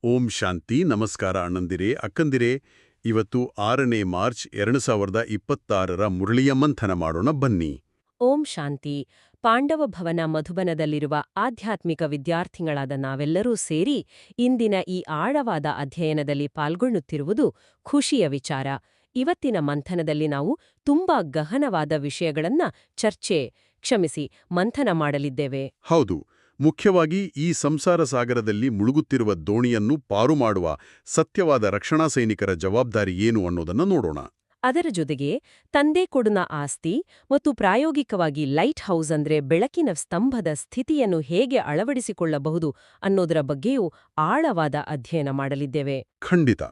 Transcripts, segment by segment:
ಓಂ ಶಾಂತಿ ನಮಸ್ಕಾರ ಅಣ್ಣಂದಿರೇ ಅಕ್ಕಂದಿರೇ ಇವತ್ತು 6ನೇ ಮಾರ್ಚ್ 2026ರ ಮುರಳಿಯ ಮಂಥನ ಮಾಡೋಣ ಬನ್ನಿ. ಓಂ ಶಾಂತಿ. ಪಾಂಡವ ಭವನ ಮಧುಬನದಲ್ಲಿರುವ ಆಧ್ಯಾತ್ಮಿಕ ವಿದ್ಯಾರ್ಥಿಗಳಾದ ನಾವೆಲ್ಲರೂ ಸೇರಿ ಇಂದಿನ ಈ ಆಳವಾದ ಅಧ್ಯಯನದಲ್ಲಿ ಪಾಲ್ಗೊಳ್ಳುತ್ತಿರುವುದು ಖುಷಿಯ ವಿಚಾರ. ಇವತ್ತಿನ ಮಂಥನದಲ್ಲಿ ನಾವು ತುಂಬಾ ಗಹನವಾದ ವಿಷಯಗಳನ್ನ ಮಂಥನ ಮಾಡಲಿದ್ದೇವೆ. ಹೌದು, ಮುಖ್ಯವಾಗಿ ಈ ಸಂಸಾರ ಸಾಗರದಲ್ಲಿ ಮುಳುಗುತ್ತಿರುವ ದೋಣಿಯನ್ನು ಪಾರು ಮಾಡುವ ಸತ್ಯವಾದ ರಕ್ಷಣಾ ಸೈನಿಕರ ಜವಾಬ್ದಾರಿ ಏನು ಅನ್ನೋದನ್ನ ನೋಡೋಣ. ಅದರ ಜೊತೆಗೆ ತಂದೆ ಕೊಡುನ ಆಸ್ತಿ ಮತ್ತು ಪ್ರಾಯೋಗಿಕವಾಗಿ ಲೈಟ್ ಹೌಸ್ ಅಂದ್ರೆ ಬೆಳಕಿನ ಸ್ತಂಭದ ಸ್ಥಿತಿಯನ್ನು ಹೇಗೆ ಅಳವಡಿಸಿಕೊಳ್ಳಬಹುದು ಅನ್ನೋದರ ಬಗ್ಗೆಯೂ ಆಳವಾದ ಅಧ್ಯಯನ ಮಾಡಲಿದ್ದೇವೆ. ಖಂಡಿತ.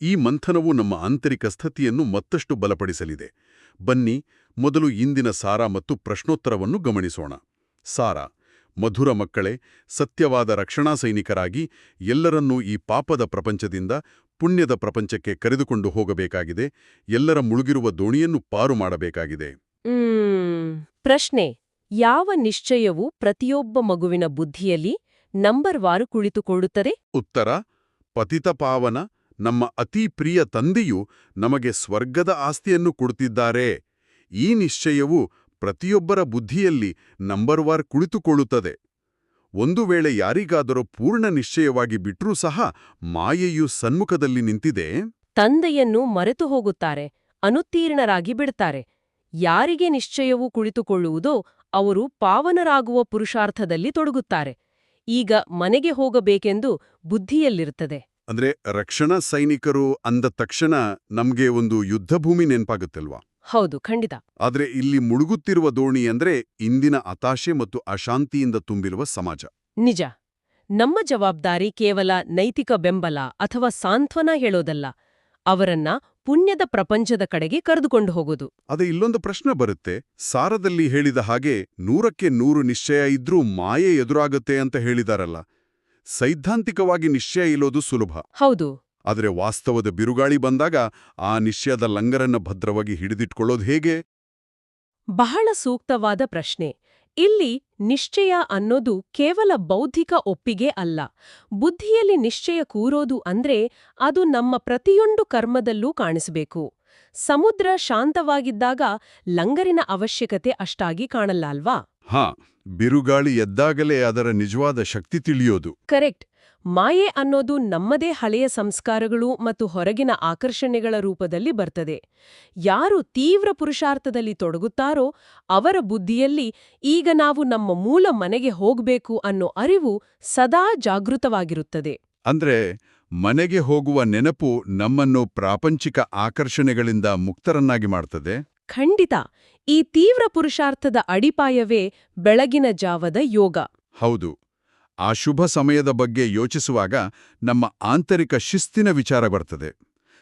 ಈ ಮಂಥನವು ನಮ್ಮ ಆಂತರಿಕ ಸ್ಥಿತಿಯನ್ನು ಮತ್ತಷ್ಟು ಬಲಪಡಿಸಲಿದೆ. ಬನ್ನಿ, ಮೊದಲು ಇಂದಿನ ಸಾರ ಮತ್ತು ಪ್ರಶ್ನೋತ್ತರವನ್ನು ಗಮನಿಸೋಣ. ಸಾರ: ಮಧುರ ಮಕ್ಕಳೇ, ಸತ್ಯವಾದ ರಕ್ಷಣಾ ಸೈನಿಕರಾಗಿ ಎಲ್ಲರನ್ನೂ ಈ ಪಾಪದ ಪ್ರಪಂಚದಿಂದ ಪುಣ್ಯದ ಪ್ರಪಂಚಕ್ಕೆ ಕರೆದುಕೊಂಡು ಹೋಗಬೇಕಾಗಿದೆ. ಎಲ್ಲರ ಮುಳುಗಿರುವ ದೋಣಿಯನ್ನು ಪಾರು ಮಾಡಬೇಕಾಗಿದೆ. ಪ್ರಶ್ನೆ: ಯಾವ ನಿಶ್ಚಯವು ಪ್ರತಿಯೊಬ್ಬ ಮಗುವಿನ ಬುದ್ಧಿಯಲ್ಲಿ ನಂಬರ್ವಾರು ಕುಳಿತುಕೊಳ್ಳುತ್ತದೆ? ಉತ್ತರ: ಪತಿತಪಾವನ ನಮ್ಮ ಅತೀ ಪ್ರಿಯ ತಂದೆಯು ನಮಗೆ ಸ್ವರ್ಗದ ಆಸ್ತಿಯನ್ನು ಕೊಡುತ್ತಿದ್ದಾರೆ. ಈ ನಿಶ್ಚಯವು ಪ್ರತಿಯೊಬ್ಬರ ಬುದ್ಧಿಯಲ್ಲಿ ನಂಬರ್ವಾರ್ ಕುಳಿತುಕೊಳ್ಳುತ್ತದೆ. ಒಂದು ವೇಳೆ ಯಾರಿಗಾದರೂ ಪೂರ್ಣ ನಿಶ್ಚಯವಾಗಿ ಬಿಟ್ರೂ ಸಹ ಮಾಯೆಯು ಸನ್ಮುಖದಲ್ಲಿ ನಿಂತಿದೆ. ತಂದೆಯನ್ನು ಮರೆತು ಹೋಗುತ್ತಾರೆ, ಅನುತ್ತೀರ್ಣರಾಗಿ ಬಿಡ್ತಾರೆ. ಯಾರಿಗೆ ನಿಶ್ಚಯವು ಕುಳಿತುಕೊಳ್ಳುವುದೋ ಅವರು ಪಾವನರಾಗುವ ಪುರುಷಾರ್ಥದಲ್ಲಿ ತೊಡಗುತ್ತಾರೆ. ಈಗ ಮನೆಗೆ ಹೋಗಬೇಕೆಂದು ಬುದ್ಧಿಯಲ್ಲಿರುತ್ತದೆ. ಅಂದ್ರೆ ರಕ್ಷಣಾ ಸೈನಿಕರು ಅಂದ ತಕ್ಷಣ ನಮ್ಗೆ ಒಂದು ಯುದ್ಧಭೂಮಿ ನೆನಪಾಗುತ್ತಲ್ವಾ? ಹೌದು, ಖಂಡಿತ. ಆದ್ರೆ ಇಲ್ಲಿ ಮುಳುಗುತ್ತಿರುವ ದೋಣಿ ಅಂದ್ರೆ ಇಂದಿನ ಹತಾಶೆ ಮತ್ತು ಅಶಾಂತಿಯಿಂದ ತುಂಬಿರುವ ಸಮಾಜ. ನಿಜ. ನಮ್ಮ ಜವಾಬ್ದಾರಿ ಕೇವಲ ನೈತಿಕ ಬೆಂಬಲ ಅಥವಾ ಸಾಂತ್ವನ ಹೇಳೋದಲ್ಲ, ಅವರನ್ನ ಪುಣ್ಯದ ಪ್ರಪಂಚದ ಕಡೆಗೆ ಕರೆದುಕೊಂಡು ಹೋಗೋದು. ಅದೇ ಇಲ್ಲೊಂದು ಪ್ರಶ್ನೆ ಬರುತ್ತೆ. ಸಾರದಲ್ಲಿ ಹೇಳಿದ ಹಾಗೆ 100ಕ್ಕೆ 100 ನಿಶ್ಚಯ ಇದ್ರೂ ಮಾಯೆ ಎದುರಾಗುತ್ತೆ ಅಂತ ಹೇಳಿದಾರಲ್ಲ. ಸೈದ್ಧಾಂತಿಕವಾಗಿ ನಿಶ್ಚಯ ಇಲ್ಲೋದು ಸುಲಭ. ಹೌದು. ಆದರೆ ವಾಸ್ತವದ ಬಿರುಗಾಳಿ ಬಂದಾಗ ಆ ನಿಶ್ಚಯದ ಲಂಗರನ್ನ ಭದ್ರವಾಗಿ ಹಿಡಿದಿಟ್ಕೊಳ್ಳೋದು ಹೇಗೆ? ಬಹಳ ಸೂಕ್ತವಾದ ಪ್ರಶ್ನೆ. ಇಲ್ಲಿ ನಿಶ್ಚಯ ಅನ್ನೋದು ಕೇವಲ ಬೌದ್ಧಿಕ ಒಪ್ಪಿಗೆ ಅಲ್ಲ. ಬುದ್ಧಿಯಲ್ಲಿ ನಿಶ್ಚಯ ಕೂರೋದು ಅಂದ್ರೆ ಅದು ನಮ್ಮ ಪ್ರತಿಯೊಂದು ಕರ್ಮದಲ್ಲೂ ಕಾಣಿಸಬೇಕು. ಸಮುದ್ರ ಶಾಂತವಾಗಿದ್ದಾಗ ಲಂಗರಿನ ಅವಶ್ಯಕತೆ ಅಷ್ಟಾಗಿ ಕಾಣಲ್ಲ ಅಲ್ವಾ? ಬಿರುಗಾಳಿ ಎದ್ದಾಗಲೇ ಅದರ ನಿಜವಾದ ಶಕ್ತಿ ತಿಳಿಯೋದು. ಕರೆಕ್ಟ್. ಮಾಯೆ ಅನ್ನೋದು ನಮ್ಮದೇ ಹಳೆಯ ಸಂಸ್ಕಾರಗಳು ಮತ್ತು ಹೊರಗಿನ ಆಕರ್ಷಣೆಗಳ ರೂಪದಲ್ಲಿ ಬರ್ತದೆ. ಯಾರು ತೀವ್ರ ಪುರುಷಾರ್ಥದಲ್ಲಿ ತೊಡಗುತ್ತಾರೋ ಅವರ ಬುದ್ಧಿಯಲ್ಲಿ ಈಗ ನಾವು ನಮ್ಮ ಮೂಲ ಮನೆಗೆ ಹೋಗ್ಬೇಕು ಅನ್ನೋ ಅರಿವು ಸದಾ ಜಾಗೃತವಾಗಿರುತ್ತದೆ. ಅಂದ್ರೆ ಮನೆಗೆ ಹೋಗುವ ನೆನಪು ನಮ್ಮನ್ನು ಪ್ರಾಪಂಚಿಕ ಆಕರ್ಷಣೆಗಳಿಂದ ಮುಕ್ತರನ್ನಾಗಿ ಮಾಡ್ತದೆ. ಖಂಡಿತ. ಈ ತೀವ್ರ ಪುರುಷಾರ್ಥದ ಅಡಿಪಾಯವೇ ಬೆಳಗಿನ ಜಾವದ ಯೋಗ. ಹೌದು. ಆ ಶುಭ ಸಮಯದ ಬಗ್ಗೆ ಯೋಚಿಸುವಾಗ ನಮ್ಮ ಆಂತರಿಕ ಶಿಸ್ತಿನ ವಿಚಾರ ಬರ್ತದೆ.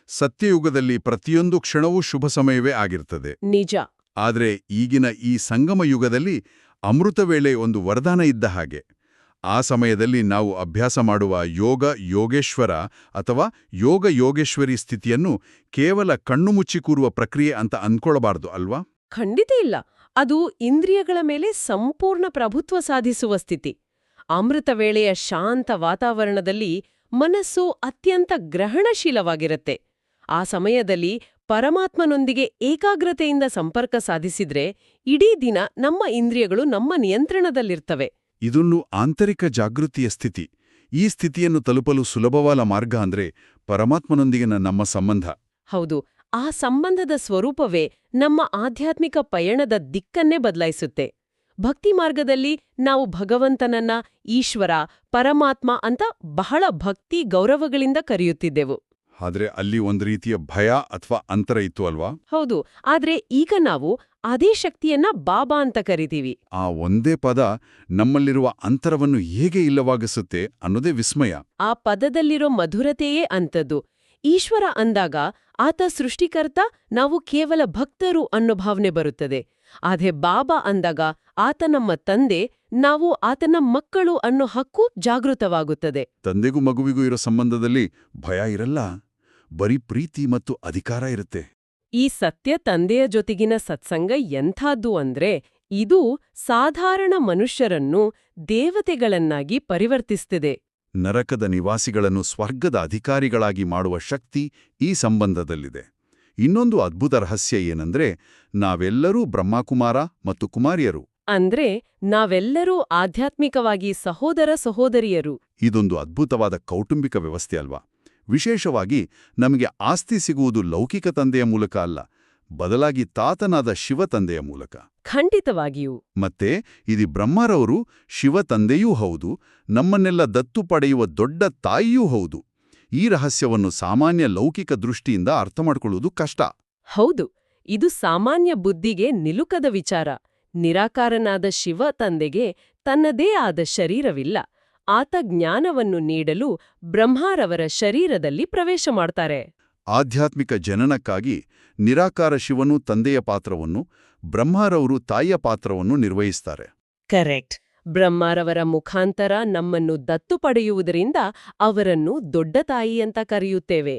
ಸತ್ಯಯುಗದಲ್ಲಿ ಪ್ರತಿಯೊಂದು ಕ್ಷಣವೂ ಶುಭ ಸಮಯವೇ ಆಗಿರ್ತದೆ. ನಿಜ. ಆದರೆ ಈಗಿನ ಈ ಸಂಗಮ ಯುಗದಲ್ಲಿ ಅಮೃತ ವೇಳೆ ಒಂದು ವರದಾನ ಇದ್ದ ಹಾಗೆ. ಆ ಸಮಯದಲ್ಲಿ ನಾವು ಅಭ್ಯಾಸ ಮಾಡುವ ಯೋಗ ಯೋಗೇಶ್ವರ ಅಥವಾ ಯೋಗ ಯೋಗೇಶ್ವರಿ ಸ್ಥಿತಿಯನ್ನು ಕೇವಲ ಕಣ್ಣು ಮುಚ್ಚಿ ಕೂರುವ ಪ್ರಕ್ರಿಯೆ ಅಂತ ಅಂದ್ಕೊಳ್ಬಾರ್ದು ಅಲ್ವಾ? ಖಂಡಿತ ಇಲ್ಲ. ಅದು ಇಂದ್ರಿಯಗಳ ಮೇಲೆ ಸಂಪೂರ್ಣ ಪ್ರಭುತ್ವ ಸಾಧಿಸುವ ಸ್ಥಿತಿ. ಅಮೃತ ವೇಳೆಯ ಶಾಂತ ವಾತಾವರಣದಲ್ಲಿ ಮನಸ್ಸು ಅತ್ಯಂತ ಗ್ರಹಣಶೀಲವಾಗಿರುತ್ತೆ. ಆ ಸಮಯದಲ್ಲಿ ಪರಮಾತ್ಮನೊಂದಿಗೆ ಏಕಾಗ್ರತೆಯಿಂದ ಸಂಪರ್ಕ ಸಾಧಿಸಿದ್ರೆ ಇಡೀ ದಿನ ನಮ್ಮ ಇಂದ್ರಿಯಗಳು ನಮ್ಮ ನಿಯಂತ್ರಣದಲ್ಲಿರ್ತವೆ. ಇದೊಂದು ಆಂತರಿಕ ಜಾಗೃತಿಯ ಸ್ಥಿತಿ. ಈ ಸ್ಥಿತಿಯನ್ನು ತಲುಪಲು ಸುಲಭವಾದ ಮಾರ್ಗ ಅಂದ್ರೆ ಪರಮಾತ್ಮನೊಂದಿಗಿನ ನಮ್ಮ ಸಂಬಂಧ. ಹೌದು. ಆ ಸಂಬಂಧದ ಸ್ವರೂಪವೇ ನಮ್ಮ ಆಧ್ಯಾತ್ಮಿಕ ಪಯಣದ ದಿಕ್ಕನ್ನೇ ಬದಲಾಯಿಸುತ್ತೆ. ಭಕ್ತಿ ಮಾರ್ಗದಲ್ಲಿ ನಾವು ಭಗವಂತನನ್ನ ಈಶ್ವರ, ಪರಮಾತ್ಮ ಅಂತ ಬಹಳ ಭಕ್ತಿ ಗೌರವಗಳಿಂದ ಕರೆಯುತ್ತಿದ್ದೆವು. ಆದ್ರೆ ಅಲ್ಲಿ ಒಂದು ರೀತಿಯ ಭಯ ಅಥವಾ ಅಂತರ ಇತ್ತು ಅಲ್ವಾ? ಹೌದು. ಆದ್ರೆ ಈಗ ನಾವು ಅದೇ ಶಕ್ತಿಯನ್ನ ಬಾಬಾ ಅಂತ ಕರಿತೀವಿ. ಆ ಒಂದೇ ಪದ ನಮ್ಮಲ್ಲಿರುವ ಅಂತರವನ್ನು ಹೇಗೆ ಇಲ್ಲವಾಗಿಸುತ್ತೆ ಅನ್ನೋದೇ ವಿಸ್ಮಯ. ಆ ಪದದಲ್ಲಿರೋ ಮಧುರತೆಯೇ ಅಂಥದ್ದು. ಈಶ್ವರ ಅಂದಾಗ ಆತ ಸೃಷ್ಟಿಕರ್ತ, ನಾವು ಕೇವಲ ಭಕ್ತರು ಅನ್ನೋ ಭಾವನೆ ಬರುತ್ತದೆ. ಆದ್ರೆ ಬಾಬಾ ಅಂದಾಗ ಆತ ನಮ್ಮ ತಂದೆ, ನಾವು ಆತನ ಮಕ್ಕಳು ಅನ್ನೋ ಹಕ್ಕು ಜಾಗೃತವಾಗುತ್ತದೆ. ತಂದೆಗೂ ಮಗುವಿಗೂ ಇರೋ ಸಂಬಂಧದಲ್ಲಿ ಭಯ ಇರಲ್ಲ, ಬರೀ ಪ್ರೀತಿ ಮತ್ತು ಅಧಿಕಾರ ಇರುತ್ತೆ. ಈ ಸತ್ಯ ತಂದೆಯ ಜೊತೆಗಿನ ಸತ್ಸಂಗ ಎಂಥದ್ದು ಅಂದ್ರೆ ಇದು ಸಾಧಾರಣ ಮನುಷ್ಯರನ್ನು ದೇವತೆಗಳನ್ನಾಗಿ ಪರಿವರ್ತಿಸ್ತಿದೆ. ನರಕದ ನಿವಾಸಿಗಳನ್ನು ಸ್ವರ್ಗದ ಅಧಿಕಾರಿಗಳಾಗಿ ಮಾಡುವ ಶಕ್ತಿ ಈ ಸಂಬಂಧದಲ್ಲಿದೆ. ಇನ್ನೊಂದು ಅದ್ಭುತ ರಹಸ್ಯ ಏನಂದ್ರೆ, ನಾವೆಲ್ಲರೂ ಬ್ರಹ್ಮಕುಮಾರ ಮತ್ತು ಕುಮಾರಿಯರು. ಅಂದ್ರೆ ನಾವೆಲ್ಲರೂ ಆಧ್ಯಾತ್ಮಿಕವಾಗಿ ಸಹೋದರ ಸಹೋದರಿಯರು. ಇದೊಂದು ಅದ್ಭುತವಾದ ಕೌಟುಂಬಿಕ ವ್ಯವಸ್ಥೆ ಅಲ್ವಾ? ವಿಶೇಷವಾಗಿ ನಮಗೆ ಆಸ್ತಿ ಸಿಗುವುದು ಲೌಕಿಕ ತಂದೆಯ ಮೂಲಕ ಅಲ್ಲ, ಬದಲಾಗಿ ತಾತನಾದ ಶಿವ ತಂದೆಯ ಮೂಲಕ. ಖಂಡಿತವಾಗಿಯೂ. ಮತ್ತೆ ಇದು ಬ್ರಹ್ಮರವರು ಶಿವ ತಂದೆಯೂ ಹೌದು, ನಮ್ಮನ್ನೆಲ್ಲ ದತ್ತು ಪಡೆಯುವ ದೊಡ್ಡ ತಾಯಿಯೂ ಹೌದು. ಈ ರಹಸ್ಯವನ್ನು ಸಾಮಾನ್ಯ ಲೌಕಿಕ ದೃಷ್ಟಿಯಿಂದ ಅರ್ಥಮಾಡಿಕೊಳ್ಳುವುದು ಕಷ್ಟ. ಹೌದು, ಇದು ಸಾಮಾನ್ಯ ಬುದ್ಧಿಗೆ ನಿಲುಕದ ವಿಚಾರ. ನಿರಾಕಾರನಾದ ಶಿವ ತಂದೆಗೆ ತನ್ನದೇ ಆದ ಶರೀರವಿಲ್ಲ. ಆತ ಜ್ಞಾನವನ್ನು ನೀಡಲು ಬ್ರಹ್ಮರವರ ಶರೀರದಲ್ಲಿ ಪ್ರವೇಶ ಮಾಡ್ತಾರೆ. ಆಧ್ಯಾತ್ಮಿಕ ಜನನಕ್ಕಾಗಿ ನಿರಾಕಾರ ಶಿವನು ತಂದೆಯ ಪಾತ್ರವನ್ನು, ಬ್ರಹ್ಮರವರು ತಾಯಿಯ ಪಾತ್ರವನ್ನು ನಿರ್ವಹಿಸ್ತಾರೆ. ಕರೆಕ್ಟ್. ಬ್ರಹ್ಮರವರ ಮುಖಾಂತರ ನಮ್ಮನ್ನು ದತ್ತು ಪಡೆಯುವುದರಿಂದ ಅವರನ್ನು ದೊಡ್ಡ ತಾಯಿ ಅಂತ ಕರೆಯುತ್ತೇವೆ.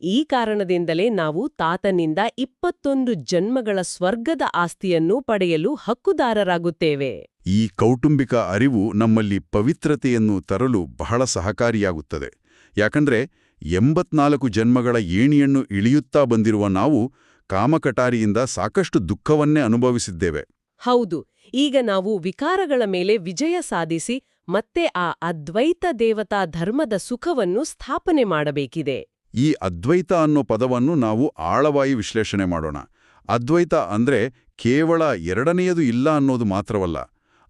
ಈ ಕಾರಣದಿಂದಲೇ ನಾವು ತಾತನಿಂದ 21 ಜನ್ಮಗಳ ಸ್ವರ್ಗದ ಆಸ್ತಿಯನ್ನು ಪಡೆಯಲು ಹಕ್ಕುದಾರರಾಗುತ್ತೇವೆ. ಈ ಕೌಟುಂಬಿಕ ಅರಿವು ನಮ್ಮಲ್ಲಿ ಪವಿತ್ರತೆಯನ್ನು ತರಲು ಬಹಳ ಸಹಕಾರಿಯಾಗುತ್ತದೆ. ಯಾಕಂದ್ರೆ 84 ಜನ್ಮಗಳ ಏಣಿಯನ್ನು ಇಳಿಯುತ್ತಾ ಬಂದಿರುವ ನಾವು ಕಾಮಕಟಾರಿಯಿಂದ ಸಾಕಷ್ಟು ದುಃಖವನ್ನೇ ಅನುಭವಿಸಿದ್ದೇವೆ. ಹೌದು, ಈಗ ನಾವು ವಿಕಾರಗಳ ಮೇಲೆ ವಿಜಯ ಸಾಧಿಸಿ ಮತ್ತೆ ಆ ಅದ್ವೈತ ದೇವತಾ ಧರ್ಮದ ಸುಖವನ್ನು ಸ್ಥಾಪನೆ ಮಾಡಬೇಕಿದೆ. ಈ ಅದ್ವೈತ ಅನ್ನೋ ಪದವನ್ನು ನಾವು ಆಳವಾಗಿ ವಿಶ್ಲೇಷಣೆ ಮಾಡೋಣ. ಅದ್ವೈತ ಅಂದ್ರೆ ಕೇವಲ ಎರಡನೆಯದು ಇಲ್ಲ ಅನ್ನೋದು ಮಾತ್ರವಲ್ಲ,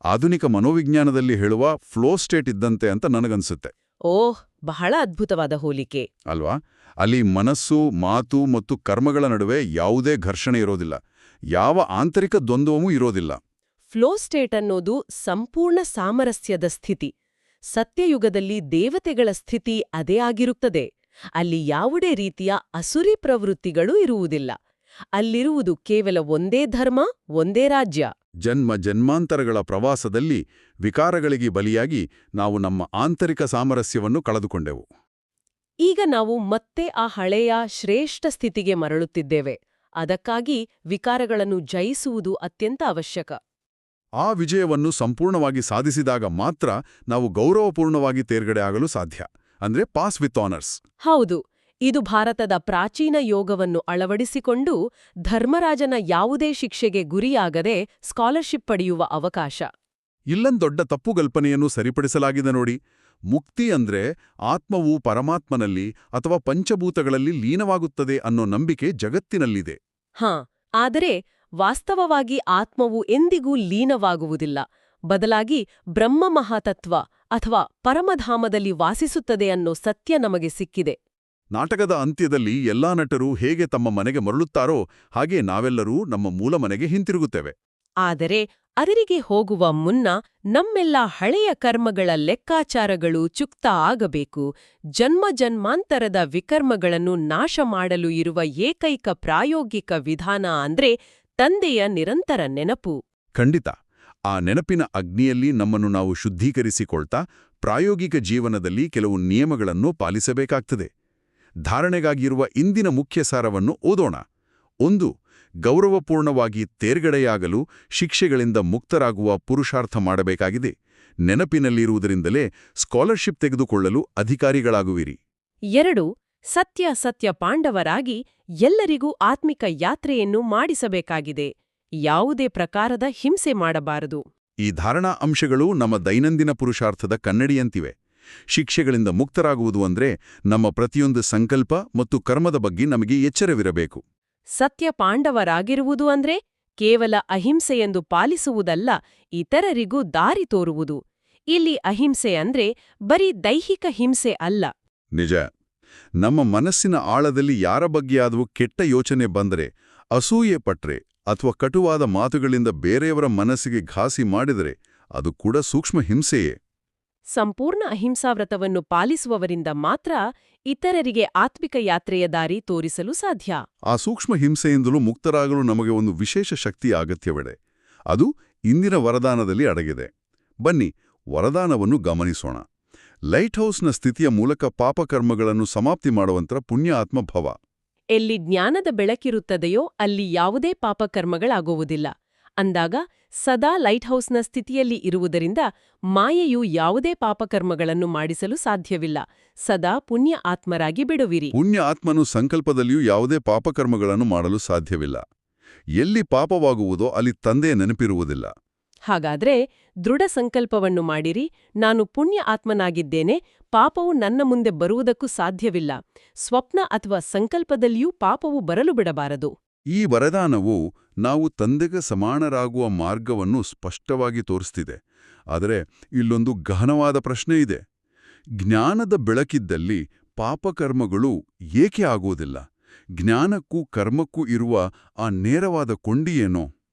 ಆಧುನಿಕ ಮನೋವಿಜ್ಞಾನದಲ್ಲಿ ಹೇಳುವ ಫ್ಲೋ ಸ್ಟೇಟ್ ಇದ್ದಂತೆ ಅಂತ ನನಗನ್ಸುತ್ತೆ. ಓಹ್, ಬಹಳ ಅದ್ಭುತವಾದ ಹೋಲಿಕೆ ಅಲ್ವಾ? ಅಲ್ಲಿ ಮನಸ್ಸು, ಮಾತು ಮತ್ತು ಕರ್ಮಗಳ ನಡುವೆ ಯಾವುದೇ ಘರ್ಷಣೆ ಇರೋದಿಲ್ಲ, ಯಾವ ಆಂತರಿಕ ದ್ವಂದ್ವವೂ ಇರೋದಿಲ್ಲ. ಫ್ಲೋ ಸ್ಟೇಟ್ ಅನ್ನೋದು ಸಂಪೂರ್ಣ ಸಾಮರಸ್ಯದ ಸ್ಥಿತಿ. ಸತ್ಯಯುಗದಲ್ಲಿ ದೇವತೆಗಳ ಸ್ಥಿತಿ ಅದೇ ಆಗಿರುತ್ತದೆ. ಅಲ್ಲಿ ಯಾವುದೇ ರೀತಿಯ ಅಸುರಿ ಪ್ರವೃತ್ತಿಗಳೂ ಇರುವುದಿಲ್ಲ. ಅಲ್ಲಿರುವುದು ಕೇವಲ ಒಂದೇ ಧರ್ಮ, ಒಂದೇ ರಾಜ್ಯ. ಜನ್ಮ ಜನ್ಮಾಂತರಗಳ ಪ್ರವಾಸದಲ್ಲಿ ವಿಕಾರಗಳಿಗೆ ಬಲಿಯಾಗಿ ನಾವು ನಮ್ಮ ಆಂತರಿಕ ಸಾಮರಸ್ಯವನ್ನು ಕಳೆದುಕೊಂಡೆವು. ಈಗ ನಾವು ಮತ್ತೆ ಆ ಹಳೆಯ ಶ್ರೇಷ್ಠ ಸ್ಥಿತಿಗೆ ಮರಳುತ್ತಿದ್ದೇವೆ. ಅದಕ್ಕಾಗಿ ವಿಕಾರಗಳನ್ನು ಜಯಿಸುವುದು ಅತ್ಯಂತ ಅವಶ್ಯಕ. ಆ ವಿಜಯವನ್ನು ಸಂಪೂರ್ಣವಾಗಿ ಸಾಧಿಸಿದಾಗ ಮಾತ್ರ ನಾವು ಗೌರವಪೂರ್ಣವಾಗಿ ತೇರ್ಗಡೆ ಆಗಲು ಸಾಧ್ಯ, ಅಂದ್ರೆ ಪಾಸ್ ವಿತ್ ಆನರ್ಸ್. ಹೌದು, ಇದು ಭಾರತದ ಪ್ರಾಚೀನ ಯೋಗವನ್ನು ಅಳವಡಿಸಿಕೊಂಡು ಧರ್ಮರಾಜನ ಯಾವುದೇ ಶಿಕ್ಷೆಗೆ ಗುರಿಯಾಗದೆ ಸ್ಕಾಲರ್ಶಿಪ್ ಪಡೆಯುವ ಅವಕಾಶ. ಇಲ್ಲೊಂದು ದೊಡ್ಡ ತಪ್ಪು ಕಲ್ಪನೆಯನ್ನು ಸರಿಪಡಿಸಲಾಗಿದೆ ನೋಡಿ. ಮುಕ್ತಿ ಅಂದ್ರೆ ಆತ್ಮವು ಪರಮಾತ್ಮನಲ್ಲಿ ಅಥವಾ ಪಂಚಭೂತಗಳಲ್ಲಿ ಲೀನವಾಗುತ್ತದೆ ಅನ್ನೋ ನಂಬಿಕೆ ಜಗತ್ತಿನಲ್ಲಿದೆ. ಆದರೆ ವಾಸ್ತವವಾಗಿ ಆತ್ಮವು ಎಂದಿಗೂ ಲೀನವಾಗುವುದಿಲ್ಲ. ಬದಲಾಗಿ ಬ್ರಹ್ಮ ಮಹಾತತ್ವ ಅಥವಾ ಪರಮಧಾಮದಲ್ಲಿ ವಾಸಿಸುತ್ತದೆ ಅನ್ನೋ ಸತ್ಯ ನಮಗೆ ಸಿಕ್ಕಿದೆ. ನಾಟಕದ ಅಂತ್ಯದಲ್ಲಿ ಎಲ್ಲಾ ನಟರು ಹೇಗೆ ತಮ್ಮ ಮನೆಗೆ ಮರಳುತ್ತಾರೋ ಹಾಗೆ ನಾವೆಲ್ಲರೂ ನಮ್ಮ ಮೂಲ ಮನೆಗೆ ಹಿಂತಿರುಗುತ್ತೇವೆ. ಆದರೆ ಅದರಿಗೆ ಹೋಗುವ ಮುನ್ನ ನಮ್ಮೆಲ್ಲ ಹಳೆಯ ಕರ್ಮಗಳ ಲೆಕ್ಕಾಚಾರಗಳು ಚುಕ್ತ ಆಗಬೇಕು. ಜನ್ಮಾಂತರದ ವಿಕರ್ಮಗಳನ್ನು ನಾಶ ಮಾಡಲು ಇರುವ ಏಕೈಕ ಪ್ರಾಯೋಗಿಕ ವಿಧಾನ ಅಂದ್ರೆ ತಂದೆಯ ನಿರಂತರ ನೆನಪು. ಖಂಡಿತ. ಆ ನೆನಪಿನ ಅಗ್ನಿಯಲ್ಲಿ ನಮ್ಮನ್ನು ನಾವು ಶುದ್ಧೀಕರಿಸಿಕೊಳ್ತಾ ಪ್ರಾಯೋಗಿಕ ಜೀವನದಲ್ಲಿ ಕೆಲವು ನಿಯಮಗಳನ್ನು ಪಾಲಿಸಬೇಕಾಗ್ತದೆ. ಧಾರಣೆಗಾಗಿರುವ ಇಂದಿನ ಮುಖ್ಯ ಸಾರವನ್ನು ಓದೋಣ. 1. ಗೌರವಪೂರ್ಣವಾಗಿ ತೇರ್ಗಡೆಯಾಗಲು ಶಿಕ್ಷೆಗಳಿಂದ ಮುಕ್ತರಾಗುವ ಪುರುಷಾರ್ಥ ಮಾಡಬೇಕಾಗಿದೆ. ನೆನಪಿನಲ್ಲಿರುವುದರಿಂದಲೇ ಸ್ಕಾಲರ್ಶಿಪ್ ತೆಗೆದುಕೊಳ್ಳಲು ಅಧಿಕಾರಿಗಳಾಗುವಿರಿ. 2. ಸತ್ಯ ಪಾಂಡವರಾಗಿ ಎಲ್ಲರಿಗೂ ಆತ್ಮಿಕ ಯಾತ್ರೆಯನ್ನು ಮಾಡಿಸಬೇಕಾಗಿದೆ. ಯಾವುದೇ ಪ್ರಕಾರದ ಹಿಂಸೆ ಮಾಡಬಾರದು. ಈ ಧಾರಣಾ ಅಂಶಗಳು ನಮ್ಮ ದೈನಂದಿನ ಪುರುಷಾರ್ಥದ ಕನ್ನಡಿಯಂತಿವೆ. ಶಿಕ್ಷೆಗಳಿಂದ ಮುಕ್ತರಾಗುವುದು ಅಂದ್ರೆ ನಮ್ಮ ಪ್ರತಿಯೊಂದು ಸಂಕಲ್ಪ ಮತ್ತು ಕರ್ಮದ ಬಗ್ಗೆ ನಮಗೆ ಎಚ್ಚರವಿರಬೇಕು. ಸತ್ಯ ಪಾಂಡವರಾಗಿರುವುದು ಅಂದ್ರೆ ಕೇವಲ ಅಹಿಂಸೆಯೆಂದು ಪಾಲಿಸುವುದಲ್ಲ, ಇತರರಿಗೂ ದಾರಿ ತೋರುವುದು. ಇಲ್ಲಿ ಅಹಿಂಸೆ ಅಂದ್ರೆ ಬರೀ ದೈಹಿಕ ಹಿಂಸೆ ಅಲ್ಲ. ನಿಜ. ನಮ್ಮ ಮನಸ್ಸಿನ ಆಳದಲ್ಲಿ ಯಾರ ಬಗ್ಗೆಯಾದರೂ ಕೆಟ್ಟ ಯೋಚನೆ ಬಂದರೆ, ಅಸೂಯೆ ಪಟ್ರೆ ಅಥವಾ ಕಟುವಾದ ಮಾತುಗಳಿಂದ ಬೇರೆಯವರ ಮನಸ್ಸಿಗೆ ಘಾಸಿ ಮಾಡಿದರೆ ಅದು ಕೂಡ ಸೂಕ್ಷ್ಮ ಹಿಂಸೆಯೇ. ಸಂಪೂರ್ಣ ಅಹಿಂಸಾವ್ರತವನ್ನು ಪಾಲಿಸುವವರಿಂದ ಮಾತ್ರ ಇತರರಿಗೆ ಆತ್ಮಿಕ ಯಾತ್ರೆಯ ದಾರಿ ತೋರಿಸಲು ಸಾಧ್ಯ. ಆ ಸೂಕ್ಷ್ಮ ಹಿಂಸೆಯಿಂದಲೂ ಮುಕ್ತರಾಗಲು ನಮಗೆ ಒಂದು ವಿಶೇಷ ಶಕ್ತಿಯ ಅಗತ್ಯವಿದೆ. ಅದು ಇಂದಿನ ವರದಾನದಲ್ಲಿ ಅಡಗಿದೆ. ಬನ್ನಿ, ವರದಾನವನ್ನು ಗಮನಿಸೋಣ. ಲೈಟ್ ಹೌಸ್ನ ಸ್ಥಿತಿಯ ಮೂಲಕ ಪಾಪಕರ್ಮಗಳನ್ನು ಸಮಾಪ್ತಿ ಮಾಡುವಂಥ ಪುಣ್ಯ ಆತ್ಮಭವ. ಎಲ್ಲಿ ಜ್ಞಾನದ ಬೆಳಕಿರುತ್ತದೆಯೋ ಅಲ್ಲಿ ಯಾವುದೇ ಪಾಪಕರ್ಮಗಳಾಗುವುದಿಲ್ಲ. ಅಂದಾಗ ಸದಾ ಲೈಟ್ಹೌಸ್ನ ಸ್ಥಿತಿಯಲ್ಲಿ ಇರುವುದರಿಂದ ಮಾಯೆಯು ಯಾವುದೇ ಪಾಪಕರ್ಮಗಳನ್ನು ಮಾಡಿಸಲು ಸಾಧ್ಯವಿಲ್ಲ. ಸದಾ ಪುಣ್ಯ ಆತ್ಮರಾಗಿ ಬಿಡುವಿರಿ. ಪುಣ್ಯ ಆತ್ಮನು ಸಂಕಲ್ಪದಲ್ಲಿಯೂ ಯಾವುದೇ ಪಾಪಕರ್ಮಗಳನ್ನು ಮಾಡಲು ಸಾಧ್ಯವಿಲ್ಲ. ಎಲ್ಲಿ ಪಾಪವಾಗುವುದೋ ಅಲ್ಲಿ ತಂದೆಯ ನೆನಪಿರುವುದಿಲ್ಲ. ಹಾಗಾದ್ರೆ ದೃಢ ಸಂಕಲ್ಪವನ್ನು ಮಾಡಿರಿ, ನಾನು ಪುಣ್ಯ ಆತ್ಮನಾಗಿದ್ದೇನೆ, ಪಾಪವು ನನ್ನ ಮುಂದೆ ಬರುವುದಕ್ಕೂ ಸಾಧ್ಯವಿಲ್ಲ. ಸ್ವಪ್ನ ಅಥವಾ ಸಂಕಲ್ಪದಲ್ಲಿಯೂ ಪಾಪವು ಬರಲು ಬಿಡಬಾರದು. ಈ ವರದಾನವು ನಾವು ತಂದೆಗೆ ಸಮಾನರಾಗುವ ಮಾರ್ಗವನ್ನು ಸ್ಪಷ್ಟವಾಗಿ ತೋರಿಸ್ತಿದೆ. ಆದರೆ ಇಲ್ಲೊಂದು ಗಹನವಾದ ಪ್ರಶ್ನೆ ಇದೆ. ಜ್ಞಾನದ ಬೆಳಕಿದ್ದಲ್ಲಿ ಪಾಪಕರ್ಮಗಳು ಏಕೆ ಆಗುವುದಿಲ್ಲ? ಜ್ಞಾನಕ್ಕೂ ಕರ್ಮಕ್ಕೂ ಇರುವ ಆ ನೇರವಾದ ಕೊಂಡಿಯೇನೋ?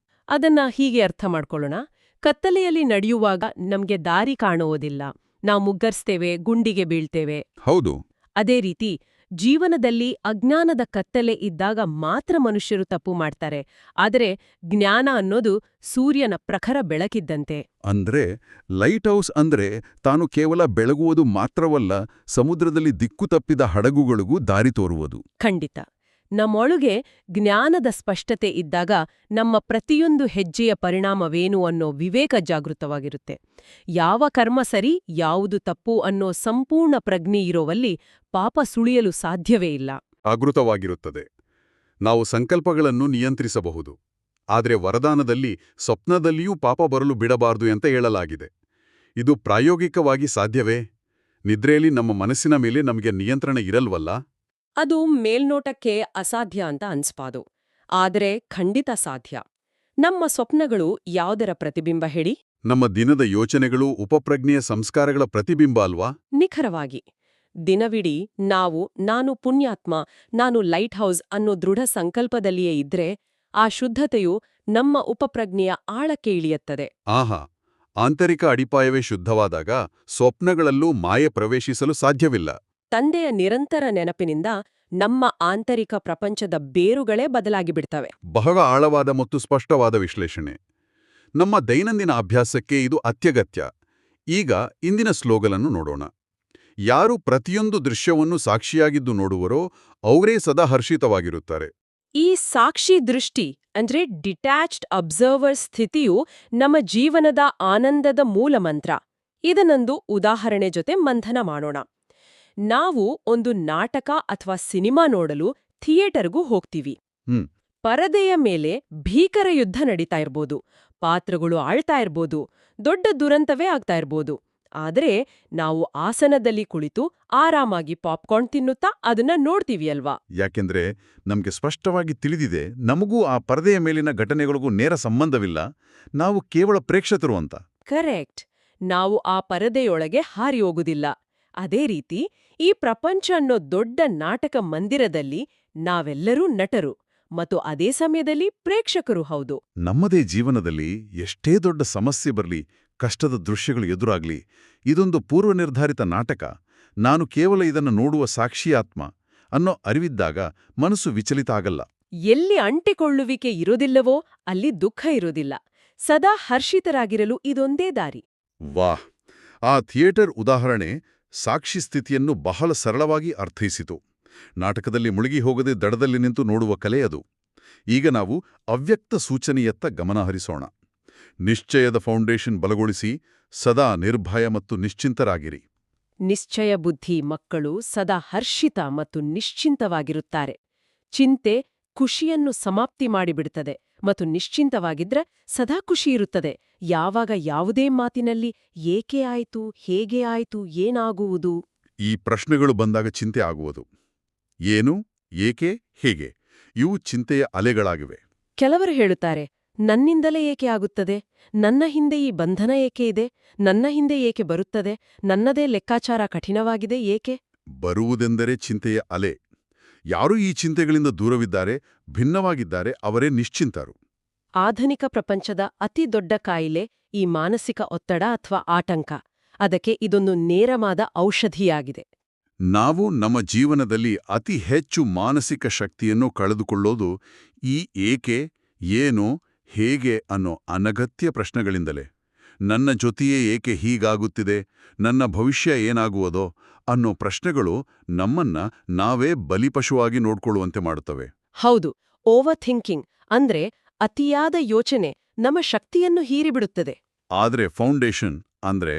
ಅದನ್ನ ಹೀಗೆ ಅರ್ಥ ಮಾಡ್ಕೊಳ್ಳೋಣ. ಕತ್ತಲೆಯಲ್ಲಿ ನಡೆಯುವಾಗ ನಮ್ಗೆ ದಾರಿ ಕಾಣುವುದಿಲ್ಲ. ನಾವು ಮುಗ್ಗರಿಸ್ತೇವೆ, ಗುಂಡಿಗೆ ಬೀಳ್ತೇವೆ. ಹೌದು. ಅದೇ ರೀತಿ ಜೀವನದಲ್ಲಿ ಅಜ್ಞಾನದ ಕತ್ತಲೆ ಇದ್ದಾಗ ಮಾತ್ರ ಮನುಷ್ಯರು ತಪ್ಪು ಮಾಡ್ತಾರೆ. ಆದರೆ ಜ್ಞಾನ ಅನ್ನೋದು ಸೂರ್ಯನ ಪ್ರಖರ ಬೆಳಕಿದ್ದಂತೆ. ಅಂದ್ರೆ ಲೈಟ್ ಹೌಸ್ ಅಂದ್ರೆ ತಾನು ಕೇವಲ ಬೆಳಗುವುದು ಮಾತ್ರವಲ್ಲ, ಸಮುದ್ರದಲ್ಲಿ ದಿಕ್ಕು ತಪ್ಪಿದ ಹಡಗುಗಳಿಗೂ ದಾರಿ ತೋರುವುದು. ಖಂಡಿತ. ನಮ್ಮೊಳಗೆ ಜ್ಞಾನದ ಸ್ಪಷ್ಟತೆ ಇದ್ದಾಗ ನಮ್ಮ ಪ್ರತಿಯೊಂದು ಹೆಜ್ಜೆಯ ಪರಿಣಾಮವೇನು ಅನ್ನೋ ವಿವೇಕ ಜಾಗೃತವಾಗಿರುತ್ತೆ. ಯಾವ ಕರ್ಮ ಸರಿ, ಯಾವುದು ತಪ್ಪು ಅನ್ನೋ ಸಂಪೂರ್ಣ ಪ್ರಜ್ಞೆ ಇರೋವಲ್ಲಿ ಪಾಪ ಸುಳಿಯಲು ಸಾಧ್ಯವೇ ಇಲ್ಲ. ಜಾಗೃತವಾಗಿರುತ್ತದೆ. ನಾವು ಸಂಕಲ್ಪಗಳನ್ನು ನಿಯಂತ್ರಿಸಬಹುದು. ಆದರೆ ವರದಾನದಲ್ಲಿ ಸ್ವಪ್ನದಲ್ಲಿಯೂ ಪಾಪ ಬರಲು ಬಿಡಬಾರದು ಅಂತ ಹೇಳಲಾಗಿದೆ. ಇದು ಪ್ರಾಯೋಗಿಕವಾಗಿ ಸಾಧ್ಯವೇ? ನಿದ್ರೆಯಲ್ಲಿ ನಮ್ಮ ಮನಸ್ಸಿನ ಮೇಲೆ ನಮಗೆ ನಿಯಂತ್ರಣ ಇರಲ್ವಲ್ಲ? ಅದು ಮೇಲ್ನೋಟಕ್ಕೆ ಅಸಾಧ್ಯ ಅಂತ ಅನ್ಸ್ಪಾದು. ಆದರೆ ಖಂಡಿತ ಸಾಧ್ಯ. ನಮ್ಮ ಸ್ವಪ್ನಗಳು ಯಾವುದರ ಪ್ರತಿಬಿಂಬ ಹೇಳಿ? ನಮ್ಮ ದಿನದ ಯೋಚನೆಗಳು, ಉಪಪ್ರಜ್ಞೆಯ ಸಂಸ್ಕಾರಗಳ ಪ್ರತಿಬಿಂಬ ಅಲ್ವಾ? ನಿಖರವಾಗಿ. ದಿನವಿಡೀ ನಾನು ಪುಣ್ಯಾತ್ಮ, ನಾನು ಲೈಟ್ ಹೌಸ್ ಅನ್ನೋ ದೃಢ ಸಂಕಲ್ಪದಲ್ಲಿಯೇ ಇದ್ರೆ ಆ ಶುದ್ಧತೆಯು ನಮ್ಮ ಉಪಪ್ರಜ್ಞೆಯ ಆಳಕ್ಕೆ ಇಳಿಯುತ್ತದೆ. ಆಹಾ, ಆಂತರಿಕ ಅಡಿಪಾಯವೇ ಶುದ್ಧವಾದಾಗ ಸ್ವಪ್ನಗಳಲ್ಲೂ ಮಾಯೆ ಪ್ರವೇಶಿಸಲು ಸಾಧ್ಯವಿಲ್ಲ. ತಂದೆಯ ನಿರಂತರ ನೆನಪಿನಿಂದ ನಮ್ಮ ಆಂತರಿಕ ಪ್ರಪಂಚದ ಬೇರುಗಳೇ ಬದಲಾಗಿ ಬಿಡ್ತವೆ. ಬಹಳ ಆಳವಾದ ಮತ್ತು ಸ್ಪಷ್ಟವಾದ ವಿಶ್ಲೇಷಣೆ. ನಮ್ಮ ದೈನಂದಿನ ಅಭ್ಯಾಸಕ್ಕೆ ಇದು ಅತ್ಯಗತ್ಯ. ಈಗ ಇಂದಿನ ಸ್ಲೋಗನನ್ನು ನೋಡೋಣ. ಯಾರು ಪ್ರತಿಯೊಂದು ದೃಶ್ಯವನ್ನು ಸಾಕ್ಷಿಯಾಗಿದ್ದು ನೋಡುವರೋ ಅವರೇ ಸದಾ ಹರ್ಷಿತವಾಗಿರುತ್ತಾರೆ. ಈ ಸಾಕ್ಷಿ ದೃಷ್ಟಿ ಅಂದ್ರೆ ಡಿಟ್ಯಾಚ್ಡ್ ಅಬ್ಸರ್ವರ್ ಸ್ಥಿತಿಯು ನಮ್ಮ ಜೀವನದ ಆನಂದದ ಮೂಲಮಂತ್ರ. ಇದನ್ನೊಂದು ಉದಾಹರಣೆ ಜೊತೆ ಮಂಥನ ಮಾಡೋಣ. ನಾವು ಒಂದು ನಾಟಕ ಅಥವಾ ಸಿನಿಮಾ ನೋಡಲು ಥಿಯೇಟರ್ಗೂ ಹೋಗ್ತೀವಿ. ಪರದೆಯ ಮೇಲೆ ಭೀಕರ ಯುದ್ಧ ನಡೀತಾ ಇರ್ಬೋದು, ಪಾತ್ರಗಳು ಆಳ್ತಾ ಇರ್ಬೋದು, ದೊಡ್ಡ ದುರಂತವೇ ಆಗ್ತಾ ಇರ್ಬೋದು. ಆದರೆ ನಾವು ಆಸನದಲ್ಲಿ ಕುಳಿತು ಆರಾಮಾಗಿ ಪಾಪ್ಕಾರ್ನ್ ತಿನ್ನುತ್ತಾ ಅದನ್ನ ನೋಡ್ತೀವಿ ಅಲ್ವಾ? ಯಾಕೆಂದ್ರೆ ನಮ್ಗೆ ಸ್ಪಷ್ಟವಾಗಿ ತಿಳಿದಿದೆ, ನಮಗೂ ಆ ಪರದೆಯ ಮೇಲಿನ ಘಟನೆಗಳಿಗೂ ನೇರ ಸಂಬಂಧವಿಲ್ಲ, ನಾವು ಕೇವಲ ಪ್ರೇಕ್ಷಕರು ಅಂತ. ಕರೆಕ್ಟ್. ನಾವು ಆ ಪರದೆಯೊಳಗೆ ಹಾರಿ ಹೋಗುದಿಲ್ಲ. ಅದೇ ರೀತಿ ಈ ಪ್ರಪಂಚ ಅನ್ನೋ ದೊಡ್ಡ ನಾಟಕ ಮಂದಿರದಲ್ಲಿ ನಾವೆಲ್ಲರೂ ನಟರು ಮತ್ತು ಅದೇ ಸಮಯದಲ್ಲಿ ಪ್ರೇಕ್ಷಕರು ಹೌದು. ನಮ್ಮದೇ ಜೀವನದಲ್ಲಿ ಎಷ್ಟೇ ದೊಡ್ಡ ಸಮಸ್ಯೆ ಬರಲಿ, ಕಷ್ಟದ ದೃಶ್ಯಗಳು ಎದುರಾಗ್ಲಿ, ಇದೊಂದು ಪೂರ್ವನಿರ್ಧಾರಿತ ನಾಟಕ, ನಾನು ಕೇವಲ ಇದನ್ನು ನೋಡುವ ಸಾಕ್ಷಿಯಾತ್ಮ ಅನ್ನೋ ಅರಿವಿದ್ದಾಗ ಮನಸ್ಸು ವಿಚಲಿತ ಆಗಲ್ಲ. ಎಲ್ಲಿ ಅಂಟಿಕೊಳ್ಳುವಿಕೆ ಇರೋದಿಲ್ಲವೋ ಅಲ್ಲಿ ದುಃಖ ಇರೋದಿಲ್ಲ. ಸದಾ ಹರ್ಷಿತರಾಗಿರಲು ಇದೊಂದೇ ದಾರಿ. ವಾಹ್! ಆ ಥಿಯೇಟರ್ ಉದಾಹರಣೆ ಸಾಕ್ಷಿ ಸ್ಥಿತಿಯನ್ನು ಬಹಳ ಸರಳವಾಗಿ ಅರ್ಥೈಸಿತು. ನಾಟಕದಲ್ಲಿ ಮುಳುಗಿ ಹೋಗದೆ ದಡದಲ್ಲಿ ನಿಂತು ನೋಡುವ ಕಲೆ ಅದು. ಈಗ ನಾವು ಅವ್ಯಕ್ತ ಸೂಚನೆಯತ್ತ ಗಮನ ಹರಿಸೋಣ. ನಿಶ್ಚಯದ ಫೌಂಡೇಶನ್ ಬಲಗೊಳಿಸಿ ಸದಾ ನಿರ್ಭಯ ಮತ್ತು ನಿಶ್ಚಿಂತರಾಗಿರಿ. ನಿಶ್ಚಯ ಬುದ್ಧಿ ಮಕ್ಕಳು ಸದಾ ಹರ್ಷಿತ ಮತ್ತು ನಿಶ್ಚಿಂತವಾಗಿರುತ್ತಾರೆ. ಚಿಂತೆ ಖುಷಿಯನ್ನು ಸಮಾಪ್ತಿ ಮಾಡಿಬಿಡುತ್ತದೆ ಮತ್ತು ನಿಶ್ಚಿಂತವಾಗಿದ್ರೆ ಸದಾ ಖುಷಿಯಿರುತ್ತದೆ. ಯಾವಾಗ ಯಾವುದೇ ಮಾತಿನಲ್ಲಿ ಏಕೆ ಆಯಿತು, ಹೇಗೆ ಆಯಿತು, ಏನಾಗುವುದು ಈ ಪ್ರಶ್ನೆಗಳು ಬಂದಾಗ ಚಿಂತೆ ಆಗುವುದು. ಏನು, ಏಕೆ, ಹೇಗೆ ಇವು ಚಿಂತೆಯ ಅಲೆಗಳಾಗಿವೆ. ಕೆಲವರು ಹೇಳುತ್ತಾರೆ, ನನ್ನಿಂದಲೇ ಏಕೆ ಆಗುತ್ತದೆ, ನನ್ನ ಹಿಂದೆ ಈ ಬಂಧನ ಏಕೆ ಇದೆ, ನನ್ನ ಹಿಂದೆ ಏಕೆ ಬರುತ್ತದೆ, ನನ್ನದೇ ಲೆಕ್ಕಾಚಾರ ಕಠಿಣವಾಗಿದೆ ಏಕೆ? ಬರುವುದೆಂದರೆ ಚಿಂತೆಯ ಅಲೆ. ಯಾರು ಈ ಚಿಂತೆಗಳಿಂದ ದೂರವಿದ್ದಾರೆ, ಭಿನ್ನವಾಗಿದ್ದಾರೆ, ಅವರೇ ನಿಶ್ಚಿಂತರು. ಆಧುನಿಕ ಪ್ರಪಂಚದ ಅತಿ ದೊಡ್ಡ ಕಾಯಿಲೆ ಈ ಮಾನಸಿಕ ಒತ್ತಡ ಅಥವಾ ಆತಂಕ. ಅದಕ್ಕೆ ಇದೊಂದು ನೇರವಾದ ಔಷಧಿಯಾಗಿದೆ. ನಾವು ನಮ್ಮ ಜೀವನದಲ್ಲಿ ಅತಿ ಹೆಚ್ಚು ಮಾನಸಿಕ ಶಕ್ತಿಯನ್ನು ಕಳೆದುಕೊಳ್ಳೋದು ಈ ಏಕೆ, ಏನು, ಹೇಗೆ ಅನ್ನೋ ಅನಗತ್ಯ ಪ್ರಶ್ನೆಗಳಿಂದಲೇ. ನನ್ನ ಜೊತೆಯೇ ಏಕೆ ಹೀಗಾಗುತ್ತಿದೆ, ನನ್ನ ಭವಿಷ್ಯ ಏನಾಗುವುದೋ ಅನ್ನೋ ಪ್ರಶ್ನೆಗಳು ನಮ್ಮನ್ನ ನಾವೇ ಬಲಿಪಶುವಾಗಿ ನೋಡ್ಕೊಳ್ಳುವಂತೆ ಮಾಡುತ್ತವೆ. ಹೌದು, ಓವರ್ ಥಿಂಕಿಂಗ್ ಅಂದ್ರೆ ಅತಿಯಾದ ಯೋಚನೆ ನಮ್ಮ ಶಕ್ತಿಯನ್ನು ಹೀರಿಬಿಡುತ್ತದೆ. ಆದರೆ ಫೌಂಡೇಶನ್ ಅಂದ್ರೆ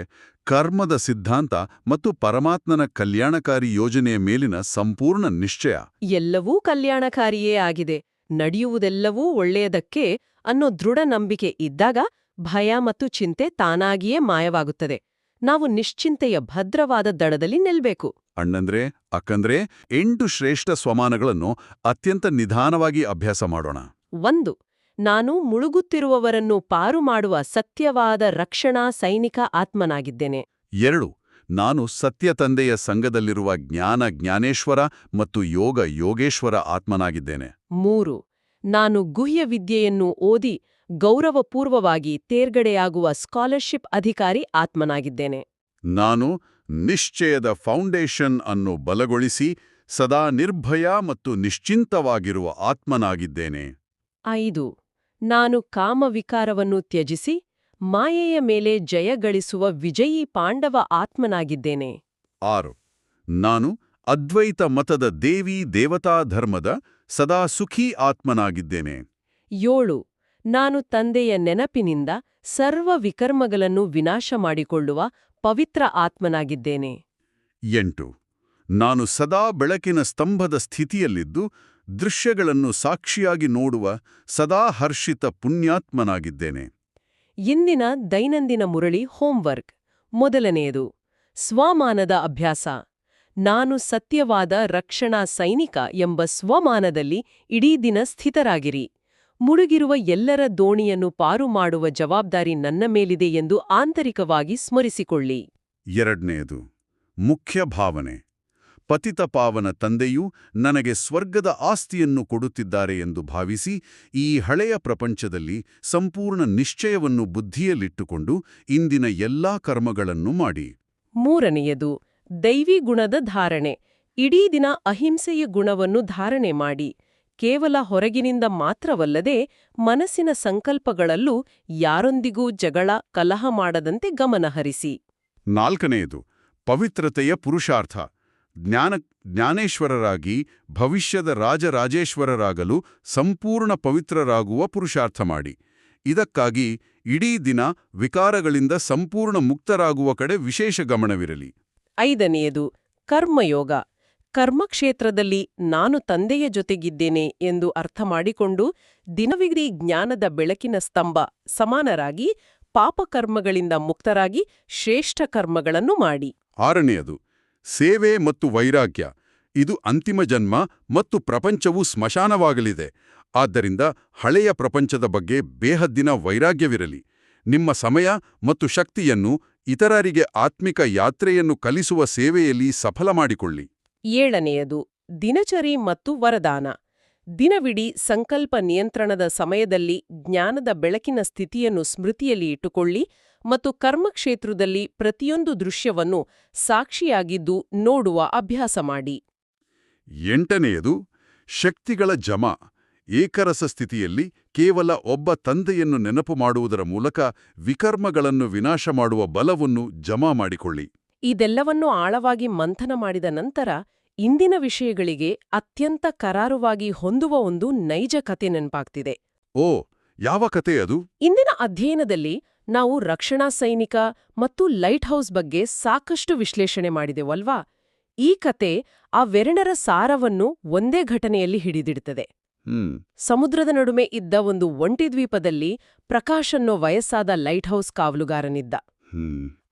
ಕರ್ಮದ ಸಿದ್ಧಾಂತ ಮತ್ತು ಪರಮಾತ್ಮನ ಕಲ್ಯಾಣಕಾರಿ ಯೋಜನೆಯ ಮೇಲಿನ ಸಂಪೂರ್ಣ ನಿಶ್ಚಯ. ಎಲ್ಲವೂ ಕಲ್ಯಾಣಕಾರಿಯೇ ಆಗಿದೆ, ನಡೆಯುವುದೆಲ್ಲವೂ ಒಳ್ಳೆಯದಕ್ಕೆ ಅನ್ನೋ ದೃಢ ನಂಬಿಕೆ ಇದ್ದಾಗ ಭಯ ಮತ್ತು ಚಿಂತೆ ತಾನಾಗಿಯೇ ಮಾಯವಾಗುತ್ತದೆ. ನಾವು ನಿಶ್ಚಿಂತೆಯ ಭದ್ರವಾದ ದಡದಲ್ಲಿ ನಿಲ್ಬೇಕು. ಅಣ್ಣಂದ್ರೆ ಅಕ್ಕಂದ್ರೆ 8 ಶ್ರೇಷ್ಠ ಸ್ವಮಾನಗಳನ್ನು ಅತ್ಯಂತ ನಿಧಾನವಾಗಿ ಅಭ್ಯಾಸ ಮಾಡೋಣ. 1. ನಾನು ಮುಳುಗುತ್ತಿರುವವರನ್ನು ಪಾರು ಮಾಡುವ ಸತ್ಯವಾದ ರಕ್ಷಣಾ ಸೈನಿಕ ಆತ್ಮನಾಗಿದ್ದೇನೆ. 2. ನಾನು ಸತ್ಯ ತಂದೆಯ ಸಂಘದಲ್ಲಿರುವ ಜ್ಞಾನೇಶ್ವರ ಮತ್ತು ಯೋಗೇಶ್ವರ ಆತ್ಮನಾಗಿದ್ದೇನೆ. 3. ನಾನು ಗುಹ್ಯ ವಿದ್ಯೆಯನ್ನು ಓದಿ ಗೌರವಪೂರ್ವವಾಗಿ ತೇರ್ಗಡೆಯಾಗುವ ಸ್ಕಾಲರ್ಶಿಪ್ ಅಧಿಕಾರಿ ಆತ್ಮನಾಗಿದ್ದೇನೆ. ನಾನು ನಿಶ್ಚಯದ ಫೌಂಡೇಶನ್ ಅನ್ನು ಬಲಗೊಳಿಸಿ ಸದಾ ನಿರ್ಭಯ ಮತ್ತು ನಿಶ್ಚಿಂತವಾಗಿರುವ ಆತ್ಮನಾಗಿದ್ದೇನೆ. 5. ನಾನು ಕಾಮವಿಕಾರವನ್ನು ತ್ಯಜಿಸಿ ಮಾಯೆಯ ಮೇಲೆ ಜಯ ಗಳಿಸುವ ವಿಜಯೀ ಪಾಂಡವ ಆತ್ಮನಾಗಿದ್ದೇನೆ. 6. ನಾನು ಅದ್ವೈತ ಮತದ ದೇವತಾ ಧರ್ಮದ ಸದಾ ಸುಖೀ ಆತ್ಮನಾಗಿದ್ದೇನೆ. 7. ನಾನು ತಂದೆಯ ನೆನಪಿನಿಂದ ಸರ್ವ ವಿಕರ್ಮಗಳನ್ನು ವಿನಾಶ ಮಾಡಿಕೊಳ್ಳುವ ಪವಿತ್ರ ಆತ್ಮನಾಗಿದ್ದೇನೆ. 8. ನಾನು ಸದಾ ಬೆಳಕಿನ ಸ್ತಂಭದ ಸ್ಥಿತಿಯಲ್ಲಿದ್ದು ದೃಶ್ಯಗಳನ್ನು ಸಾಕ್ಷಿಯಾಗಿ ನೋಡುವ ಸದಾ ಹರ್ಷಿತ ಪುಣ್ಯಾತ್ಮನಾಗಿದ್ದೇನೆ. ಇಂದಿನ ದೈನಂದಿನ ಮುರಳಿ ಹೋಂವರ್ಕ್. ಮೊದಲನೆಯದು, ಸ್ವಮಾನದ ಅಭ್ಯಾಸ. ನಾನು ಸತ್ಯವಾದ ರಕ್ಷಣಾ ಸೈನಿಕ ಎಂಬ ಸ್ವಮಾನದಲ್ಲಿ ಇಡೀ ದಿನ ಸ್ಥಿತರಾಗಿರಿ. ಮುಳುಗಿರುವ ಎಲ್ಲರ ದೋಣಿಯನ್ನು ಪಾರು ಮಾಡುವ ಜವಾಬ್ದಾರಿ ನನ್ನ ಮೇಲಿದೆ ಎಂದು ಆಂತರಿಕವಾಗಿ ಸ್ಮರಿಸಿಕೊಳ್ಳಿ. 2ನೇದು, ಮುಖ್ಯ ಭಾವನೆ. ಪತಿತ ಪಾವನ ತಂದೆಯೂ ನನಗೆ ಸ್ವರ್ಗದ ಆಸ್ತಿಯನ್ನು ಕೊಡುತ್ತಿದ್ದಾರೆ ಎಂದು ಭಾವಿಸಿ ಈ ಹಳೆಯ ಪ್ರಪಂಚದಲ್ಲಿ ಸಂಪೂರ್ಣ ನಿಶ್ಚಯವನ್ನು ಬುದ್ಧಿಯಲ್ಲಿಟ್ಟುಕೊಂಡು ಇಂದಿನ ಎಲ್ಲಾ ಕರ್ಮಗಳನ್ನು ಮಾಡಿ. 3ನೇಯದು, ದೈವಿ ಗುಣದ ಧಾರಣೆ. ಇಡೀ ದಿನ ಅಹಿಂಸೆಯ ಗುಣವನ್ನು ಧಾರಣೆ ಮಾಡಿ. ಕೇವಲ ಹೊರಗಿನಿಂದ ಮಾತ್ರವಲ್ಲದೆ ಮನಸ್ಸಿನ ಸಂಕಲ್ಪಗಳಲ್ಲೂ ಯಾರೊಂದಿಗೂ ಜಗಳ ಕಲಹ ಮಾಡದಂತೆ ಗಮನಹರಿಸಿ. 4ನೇದು, ಪವಿತ್ರತೆಯ ಪುರುಷಾರ್ಥ. ಜ್ಞಾನೇಶ್ವರರಾಗಿ ಭವಿಷ್ಯದ ರಾಜರಾಜೇಶ್ವರರಾಗಲು ಸಂಪೂರ್ಣ ಪವಿತ್ರರಾಗುವ ಪುರುಷಾರ್ಥ ಮಾಡಿ. ಇದಕ್ಕಾಗಿ ಇಡೀ ದಿನ ವಿಕಾರಗಳಿಂದ ಸಂಪೂರ್ಣ ಮುಕ್ತರಾಗುವ ಕಡೆ ವಿಶೇಷ ಗಮನವಿರಲಿ. 5ನೇಯದು, ಕರ್ಮಯೋಗ. ಕರ್ಮಕ್ಷೇತ್ರದಲ್ಲಿ ನಾನು ತಂದೆಯ ಜೊತೆಗಿದ್ದೇನೆ ಎಂದು ಅರ್ಥ ಮಾಡಿಕೊಂಡು ದಿನವಿಡೀ ಜ್ಞಾನದ ಬೆಳಕಿನ ಸ್ತಂಭ ಸಮಾನರಾಗಿ ಪಾಪಕರ್ಮಗಳಿಂದ ಮುಕ್ತರಾಗಿ ಶ್ರೇಷ್ಠ ಕರ್ಮಗಳನ್ನು ಮಾಡಿ. 6ನೇಯದು, ಸೇವೆ ಮತ್ತು ವೈರಾಗ್ಯ. ಇದು ಅಂತಿಮ ಜನ್ಮ ಮತ್ತು ಪ್ರಪಂಚವು ಸ್ಮಶಾನವಾಗಲಿದೆ. ಆದ್ದರಿಂದ ಹಳೆಯ ಪ್ರಪಂಚದ ಬಗ್ಗೆ ಬೇಹದ್ದಿನ ವೈರಾಗ್ಯವಿರಲಿ. ನಿಮ್ಮ ಸಮಯ ಮತ್ತು ಶಕ್ತಿಯನ್ನು ಇತರರಿಗೆ ಆತ್ಮಿಕ ಯಾತ್ರೆಯನ್ನು ಕಲಿಸುವ ಸೇವೆಯಲ್ಲಿ ಸಫಲ ಮಾಡಿಕೊಳ್ಳಿ. 7ನೇಯದು, ದಿನಚರಿ ಮತ್ತು ವರದಾನ. ದಿನವಿಡೀ ಸಂಕಲ್ಪ ನಿಯಂತ್ರಣದ ಸಮಯದಲ್ಲಿ ಜ್ಞಾನದ ಬೆಳಕಿನ ಸ್ಥಿತಿಯನ್ನು ಸ್ಮೃತಿಯಲ್ಲಿ ಇಟ್ಟುಕೊಳ್ಳಿ ಮತ್ತು ಕರ್ಮಕ್ಷೇತ್ರದಲ್ಲಿ ಪ್ರತಿಯೊಂದು ದೃಶ್ಯವನ್ನು ಸಾಕ್ಷಿಯಾಗಿದ್ದು ನೋಡುವ ಅಭ್ಯಾಸ ಮಾಡಿ. 8ನೇಯದು, ಶಕ್ತಿಗಳ ಜಮ. ಏಕರಸ ಸ್ಥಿತಿಯಲ್ಲಿ ಕೇವಲ ಒಬ್ಬ ತಂದೆಯನ್ನು ನೆನಪು ಮಾಡುವುದರ ಮೂಲಕ ವಿಕರ್ಮಗಳನ್ನು ವಿನಾಶ ಮಾಡುವ ಬಲವನ್ನು ಜಮಾ ಮಾಡಿಕೊಳ್ಳಿ. ಇದೆಲ್ಲವನ್ನೂ ಆಳವಾಗಿ ಮಂಥನ ಮಾಡಿದ ನಂತರ ಇಂದಿನ ವಿಷಯಗಳಿಗೆ ಅತ್ಯಂತ ಕರಾರುವಾಗಿ ಹೊಂದುವ ಒಂದು ನೈಜ ಕತೆ ನೆನಪಾಗ್ತಿದೆ. ಓ, ಯಾವ ಕತೆ ಅದು? ಇಂದಿನ ಅಧ್ಯಯನದಲ್ಲಿ ನಾವು ರಕ್ಷಣಾ ಸೈನಿಕ ಮತ್ತು ಲೈಟ್ ಹೌಸ್ ಬಗ್ಗೆ ಸಾಕಷ್ಟು ವಿಶ್ಲೇಷಣೆ ಮಾಡಿದೆವಲ್ವಾ? ಈ ಕತೆ ಅವೆರಡರ ಸಾರವನ್ನು ಒಂದೇ ಘಟನೆಯಲ್ಲಿ ಹಿಡಿದಿಡುತ್ತದೆ. ಸಮುದ್ರದ ನಡುವೆ ಇದ್ದ ಒಂದು ಒಂಟಿ ದ್ವೀಪದಲ್ಲಿ ಪ್ರಕಾಶ್ ಅನ್ನೋ ವಯಸ್ಸಾದ ಲೈಟ್ ಹೌಸ್ ಕಾವಲುಗಾರನಿದ್ದ.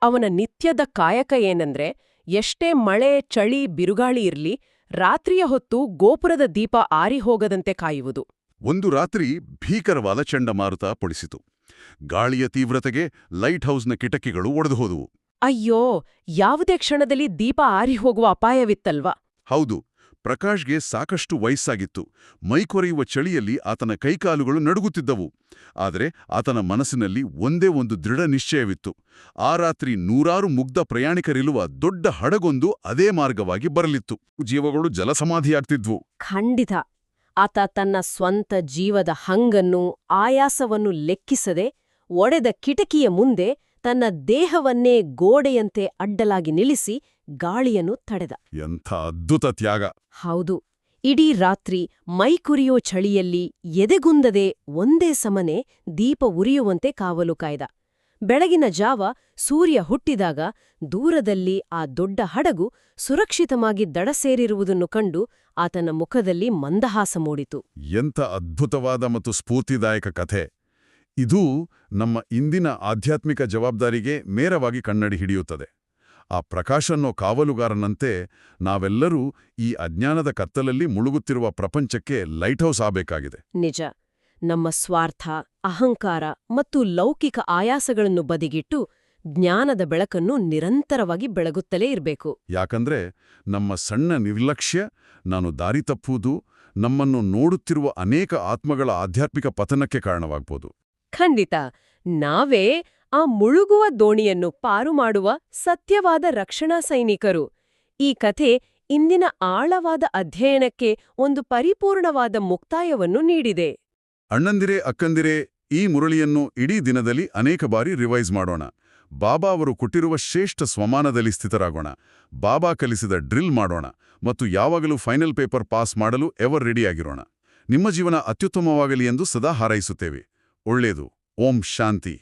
ಅವನ ನಿತ್ಯದ ಕಾಯಕ ಏನಂದ್ರೆ, ಎಷ್ಟೇ ಮಳೆ, ಚಳಿ, ಬಿರುಗಾಳಿ ಇರ್ಲಿ, ರಾತ್ರಿಯ ಹೊತ್ತು ಗೋಪುರದ ದೀಪ ಆರಿ ಹೋಗದಂತೆ ಕಾಯುವುದು. ಒಂದು ರಾತ್ರಿ ಭೀಕರವಾದ ಚಂಡಮಾರುತ ಪೊಡಿಸಿತು. ಗಾಳಿಯ ತೀವ್ರತೆಗೆ ಲೈಟ್ ಹೌಸ್ನ ಕಿಟಕಿಗಳು ಒಡೆದುಹೋದವು. ಅಯ್ಯೋ, ಯಾವುದೇ ಕ್ಷಣದಲ್ಲಿ ದೀಪ ಆರಿ ಹೋಗುವ ಅಪಾಯವಿತ್ತಲ್ವಾ? ಹೌದು. ಪ್ರಕಾಶ್ಗೆ ಸಾಕಷ್ಟು ವಯಸ್ಸಾಗಿತ್ತು. ಮೈಕೊರೆಯುವ ಚಳಿಯಲ್ಲಿ ಆತನ ಕೈಕಾಲುಗಳು ನಡುಗುತ್ತಿದ್ದವು. ಆದರೆ ಆತನ ಮನಸ್ಸಿನಲ್ಲಿ ಒಂದೇ ಒಂದು ದೃಢ ನಿಶ್ಚಯವಿತ್ತು. ಆ ರಾತ್ರಿ ನೂರಾರು ಮುಗ್ಧ ಪ್ರಯಾಣಿಕರಿರುವ ದೊಡ್ಡ ಹಡಗೊಂದು ಅದೇ ಮಾರ್ಗವಾಗಿ ಬರಲಿತ್ತು. ಜೀವಗಳು ಜಲಸಮಾಧಿಯಾಗ್ತಿದ್ವು. ಖಂಡಿತ. ಆತ ತನ್ನ ಸ್ವಂತ ಜೀವದ ಹಂಗನ್ನು, ಆಯಾಸವನ್ನು ಲೆಕ್ಕಿಸದೆ ಒಡೆದ ಕಿಟಕಿಯ ಮುಂದೆ ತನ್ನ ದೇಹವನ್ನೇ ಗೋಡೆಯಂತೆ ಅಡ್ಡಲಾಗಿ ನಿಲ್ಲಿಸಿ ಗಾಳಿಯನ್ನು ತಡೆದ. ಎಂಥ ಅದ್ಭುತ ತ್ಯಾಗ! ಹೌದು. ಇಡೀ ರಾತ್ರಿ ಮೈಕುರಿಯೋ ಚಳಿಯಲ್ಲಿ ಎದೆಗುಂದದೆ ಒಂದೇ ಸಮನೆ ದೀಪ ಉರಿಯುವಂತೆ ಕಾವಲು ಕಾಯ್ದ. ಬೆಳಗಿನ ಜಾವ ಸೂರ್ಯ ಹುಟ್ಟಿದಾಗ ದೂರದಲ್ಲಿ ಆ ದೊಡ್ಡ ಹಡಗು ಸುರಕ್ಷಿತವಾಗಿ ದಡ ಸೇರಿರುವುದನ್ನು ಕಂಡು ಆತನ ಮುಖದಲ್ಲಿ ಮಂದಹಾಸ ಮೂಡಿತು. ಎಂಥ ಅದ್ಭುತವಾದ ಮತ್ತು ಸ್ಫೂರ್ತಿದಾಯಕ ಕಥೆ! ಇದು ನಮ್ಮ ಇಂದಿನ ಆಧ್ಯಾತ್ಮಿಕ ಜವಾಬ್ದಾರಿಗೆ ನೇರವಾಗಿ ಕನ್ನಡಿ ಹಿಡಿಯುತ್ತದೆ. ಆ ಪ್ರಕಾಶನ್ನೋ ಕಾವಲುಗಾರನಂತೆ ನಾವೆಲ್ಲರೂ ಈ ಅಜ್ಞಾನದ ಕತ್ತಲಲ್ಲಿ ಮುಳುಗುತ್ತಿರುವ ಪ್ರಪಂಚಕ್ಕೆ ಲೈಟ್ ಹೌಸ್ ಆಗಬೇಕಾಗಿದೆ. ನಿಜ. ನಮ್ಮ ಸ್ವಾರ್ಥ, ಅಹಂಕಾರ ಮತ್ತು ಲೌಕಿಕ ಆಯಾಸಗಳನ್ನು ಬದಿಗಿಟ್ಟು ಜ್ಞಾನದ ಬೆಳಕನ್ನು ನಿರಂತರವಾಗಿ ಬೆಳಗುತ್ತಲೇ ಇರಬೇಕು. ಯಾಕಂದ್ರೆ ನಮ್ಮ ಸಣ್ಣ ನಿರ್ಲಕ್ಷ್ಯ, ನಾನು ದಾರಿ ತಪ್ಪುವುದು, ನಮ್ಮನ್ನು ನೋಡುತ್ತಿರುವ ಅನೇಕ ಆತ್ಮಗಳ ಆಧ್ಯಾತ್ಮಿಕ ಪತನಕ್ಕೆ ಕಾರಣವಾಗ್ಬೋದು. ಖಂಡಿತ. ನಾವೇ ಆ ಮುಳುಗುವ ದೋಣಿಯನ್ನು ಪಾರು ಮಾಡುವ ಸತ್ಯವಾದ ರಕ್ಷಣಾ ಸೈನಿಕರು. ಈ ಕಥೆ ಇಂದಿನ ಆಳವಾದ ಅಧ್ಯಯನಕ್ಕೆ ಒಂದು ಪರಿಪೂರ್ಣವಾದ ಮುಕ್ತಾಯವನ್ನು ನೀಡಿದೆ. ಅಣ್ಣಂದಿರೇ, ಅಕ್ಕಂದಿರೇ, ಈ ಮುರಳಿಯನ್ನು ಇಡೀ ದಿನದಲ್ಲಿ ಅನೇಕ ಬಾರಿ ರಿವೈಸ್ ಮಾಡೋಣ. ಬಾಬಾ ಅವರು ಕೊಟ್ಟಿರುವ ಶ್ರೇಷ್ಠ ಸ್ವಮಾನದಲ್ಲಿ ಸ್ಥಿತರಾಗೋಣ. ಬಾಬಾ ಕಲಿಸಿದ ಡ್ರಿಲ್ ಮಾಡೋಣ ಮತ್ತು ಯಾವಾಗಲೂ ಫೈನಲ್ ಪೇಪರ್ ಪಾಸ್ ಮಾಡಲು ಎವರ್ ರೆಡಿಯಾಗಿರೋಣ. ನಿಮ್ಮ ಜೀವನ ಅತ್ಯುತ್ತಮವಾಗಲಿ ಎಂದು ಸದಾ ಹಾರೈಸುತ್ತೇವೆ. ಒಳ್ಳೆಯದು. ಓಂ ಶಾಂತಿ.